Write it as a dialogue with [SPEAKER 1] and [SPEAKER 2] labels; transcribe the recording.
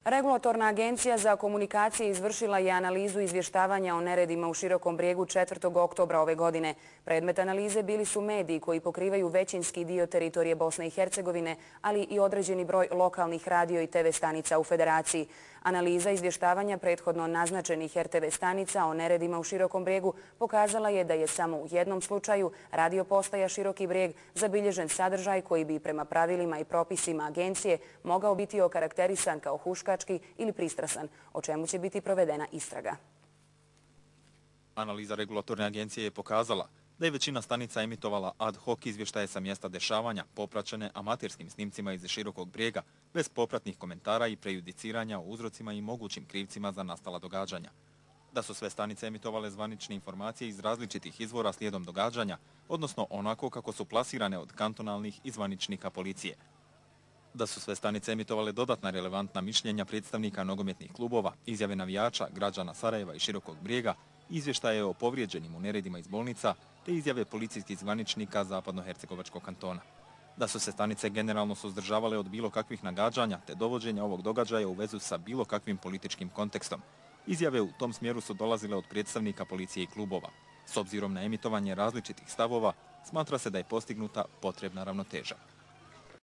[SPEAKER 1] Regulatorna agencija za komunikacije izvršila je analizu izvještavanja o neredima u Širokom Brijegu 4. oktobra ove godine. Predmet analize bili su mediji koji pokrivaju većinski dio teritorije Bosne i Hercegovine, ali i određeni broj lokalnih radio i TV stanica u Federaciji. Analiza izvještavanja prethodno naznačenih RTV stanica o neredima u Širokom Brijegu pokazala je da je samo u jednom slučaju radio postaja Široki Brijeg zabilježen sadržaj koji bi prema pravilima i propisima agencije mogao biti okarakterisan kao huškački ili pristrasan, o čemu će biti provedena istraga.
[SPEAKER 2] Analiza regulatorne agencije je pokazala da je većina stanica emitovala ad hoc izvještaje sa mjesta dešavanja, popraćene amaterskim snimcima iz Širokog Brijega, bez popratnih komentara i prejudiciranja o uzrocima i mogućim krivcima za nastala događanja. Da su sve stanice emitovale zvanične informacije iz različitih izvora slijedom događanja, odnosno onako kako su plasirane od kantonalnih i zvaničnika policije. Da su sve stanice emitovale dodatna relevantna mišljenja predstavnika nogometnih klubova, izjave navijača, građana Sarajeva i Širokog Brijega, izvještaje o povrijeđenim u neredima iz bolnica, te izjave policijskih zvaničnika Zapadnohercegovačkog kantona. Da su se stanice generalno suzdržavale od bilo kakvih nagađanja te dovođenja ovog događaja u vezu sa bilo kakvim političkim kontekstom. Izjave u tom smjeru su dolazile od predstavnika policije i klubova. S obzirom na emitovanje različitih stavova, smatra se da je postignuta potrebna ravnoteža.